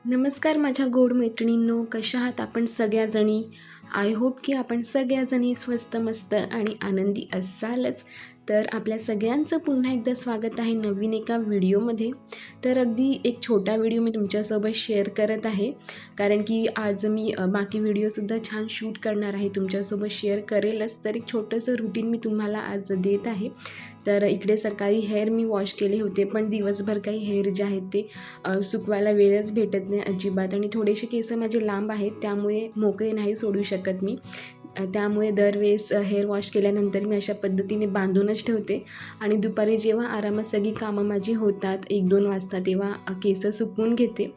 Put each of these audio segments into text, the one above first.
नमस्कार माझ्या गोड मैत्रिणींनो, कशा आहात आपण सगळ्याजणी. आय होप की आपण सगळ्याजणी स्वस्त मस्त आणि आनंदी असालच. तर आपल्या सगळ्यांचं पुन्हा एकदा स्वागत आहे नवीन एका व्हिडिओमध्ये. तर अगदी एक छोटा व्हिडिओ मी तुमच्यासोबत शेअर करत आहे, कारण की आज मी बाकी व्हिडिओसुद्धा छान शूट करणार आहे, तुमच्यासोबत शेअर करेलच. तर एक छोटंसं रुटीन मी तुम्हाला आज देत आहे. तर इकडे सकाळी हेअर मी वॉश केले होते, पण दिवसभर काही हेअर जे आहेत ते सुकवायला वेळच भेटत नाही अजिबात. आणि थोडेसे केस माझे लांब आहेत, त्यामुळे मोकळे नाही सोडू शकत मी. त्यामुळे दरवेळेस हेअर वॉश केल्यानंतर मी अशा पद्धतीने बांधूनच ठेवते. आणि दुपारी जेव्हा आरामात सगळी कामं माझी होतात 1-2 वाजता, तेव्हा केस सुकवून घेते.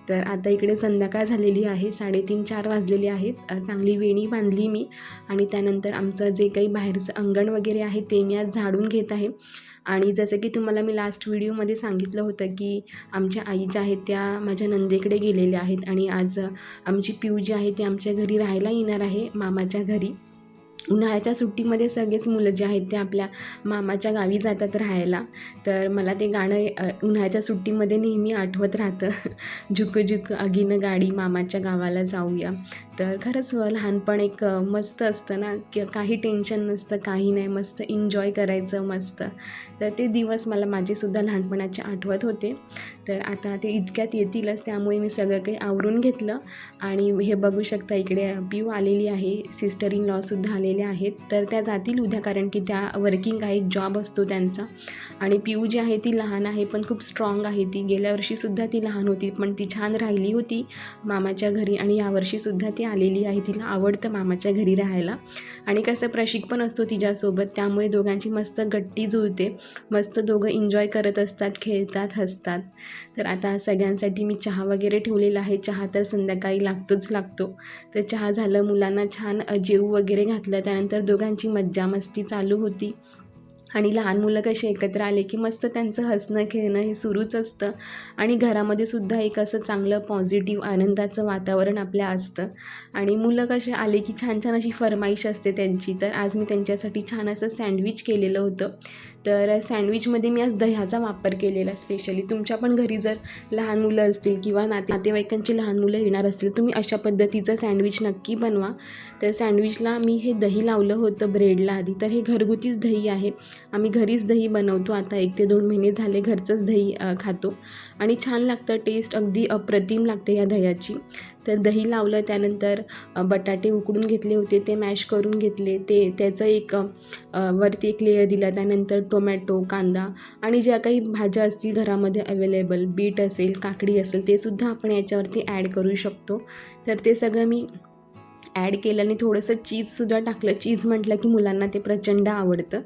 तर आता इकडे संध्याकाळ झालेली आहे, 3:30-4 वाजलेले आहेत. चांगली वेणी बांधली मी आणि त्यानंतर आमचं जे काही बाहेरचं अंगण वगैरे आहे ते मी आज झाडून घेत आहे. आणि जसं की तुम्हाला मी लास्ट व्हिडिओमध्ये सांगितलं होतं की आमच्या आई ज्या आहेत त्या माझ्या नंदेकडे गेलेल्या आहेत, आणि आज आमची पिऊ जी आहे ती आमच्या घरी राहायला येणार आहे, मामाच्या घरी. उन्हाळ्याच्या सुट्टीमध्ये सगळेच मुलं जे आहेत ते आपल्या मामाच्या गावी जातात राहायला. तर मला ते गाणं उन्हाळ्याच्या सुट्टीमध्ये नेहमी आठवत राहतं. झुक झुक आगीनं गाडी मामाच्या गावाला जाऊया. तर खरंच लहानपण एक मस्त असतं ना, की काही टेन्शन नसतं, काही नाही, मस्त एन्जॉय करायचं मस्त. तर ते दिवस मला माझेसुद्धा लहानपणाचे आठवत होते. तर आता ते इतक्यात येतीलच, त्यामुळे मी सगळं काही आवरून घेतलं. आणि हे बघू शकता इकडे पिऊ आलेली आहे, सिस्टर इन लॉसुद्धा आलेले आहेत. तर त्या जातील उद्या, कारण की त्या वर्किंग आहेत, जॉब असतो त्यांचा. आणि पिऊ जी आहे ती लहान आहे पण खूप स्ट्रॉंग आहे. ती गेल्या वर्षीसुद्धा ती लहान होती, पण ती छान राहिली होती मामाच्या घरी. आणि यावर्षीसुद्धा ती आलेली आहे, तिला आवडतं मामाच्या घरी राहायला. आणि कसं प्रशिक पण असतो तिच्यासोबत, त्यामुळे दोघांची मस्त गट्टी जुळते. मस्त दोघं एन्जॉय करत असतात, खेळतात, हसतात. तर आता सगळ्यांसाठी मी चहा वगैरे ठेवलेला आहे. चहा तर संध्याकाळी लागतो. तर चहा झालं, मुलांना छान जेवू वगैरे घातलं. त्यानंतर दोघांची मज्जा मस्ती चालू होती. आणि लहान मुलं कसे एकत्र आले की मस्त त्यांचं हसणं खेळणं हे सुरूच असतं. आणि घरामध्ये सुद्धा एक असं चांगलं पॉझिटिव्ह आनंदाचं वातावरण आपल्या असतं. आणि मुलं कसे आले की छान छान अशी फरमाईश असते त्यांची. तर आज मी त्यांच्यासाठी छान असं सँडविच केलेलं होतं. तर सँडविचमध्ये मी आज दह्याचा वापर केलेला स्पेशली. तुमच्या पण घरी जर लहान मुलं असतील किंवा नातेवाईकांची लहान मुलं येणार असतील, तुम्ही अशा पद्धतीचं सँडविच नक्की बनवा. तर सँडविचला मी हे दही लावलं होतं ब्रेडला आधी. तर हे घरगुतीच दही आहे, आम्ही घरीच दही बनवतो. आता 1 ते 2 महिने झाले घरचंच दही खातो. आणि छान लागतं, टेस्ट अगदी अप्रतिम लागते या दह्याची. तर दही लावलं, त्यानंतर बटाटे उकडून घेतले होते, ते मॅश करून घेतले. त्याचं एक वरती एक लेयर दिला. त्यानंतर टोमॅटो, कांदा आणि ज्या काही भाज्या असतील घरामध्ये अवेलेबल, बीट असेल, काकडी असेल, ते सुद्धा आपण याच्यावरती ॲड करू शकतो. तर ते सगळं मी ॲड केलं आणि थोडंसं चीजसुद्धा टाकलं. चीज म्हटलं की मुलांना ते प्रचंड आवडतं.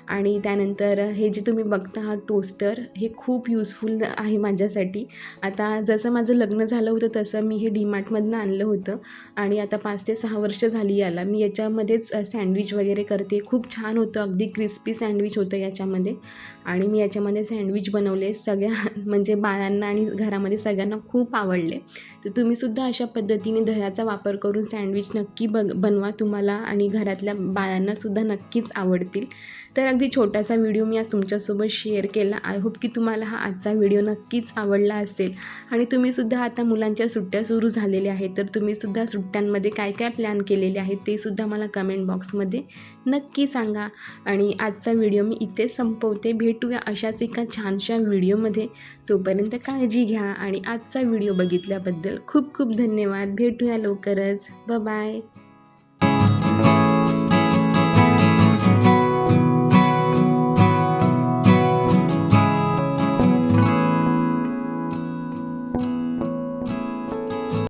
आणि त्यानंतर हे जे तुम्ही बघता हा टोस्टर, हे खूप युजफुल आहे माझ्यासाठी. आता जसं माझं लग्न झालं होतं तसं मी हे डीमार्टमधनं आणलं होतं. आणि आता 5 ते 6 वर्ष झाली याला. मी याच्यामध्येच सँडविच वगैरे करते. खूप छान होतं, अगदी क्रिस्पी सँडविच होतं याच्यामध्ये. आणि मी याच्यामध्ये सँडविच बनवले सगळ्या म्हणजे बाळांना आणि घरामध्ये सगळ्यांना खूप आवडले. तर तुम्हीसुद्धा अशा पद्धतीने दह्याचा वापर करून सँडविच नक्की बनवा. तुम्हाला आणि घरातल्या बाळांनासुद्धा नक्कीच आवडतील. तर अगदी छोटासा व्हिडिओ मी आज तुमच्यासोबत शेअर केला. आय होप की तुम्हाला हा आजचा व्हिडिओ नक्कीच आवडला असेल. आणि तुम्हीसुद्धा आता मुलांच्या सुट्ट्या सुरू झालेल्या आहेत, तर तुम्हीसुद्धा सुट्ट्यांमध्ये काय काय प्लॅन केलेले आहेत ते सुद्धा मला कमेंट बॉक्समध्ये नक्की सांगा. आणि आजचा व्हिडिओ मी इथेच संपवते. भेटूया अशाच एका छानशा व्हिडिओमध्ये. तोपर्यंत काळजी घ्या आणि आजचा व्हिडिओ बघितल्याबद्दल खूप खूप धन्यवाद. भेटूया लवकरच. बाय.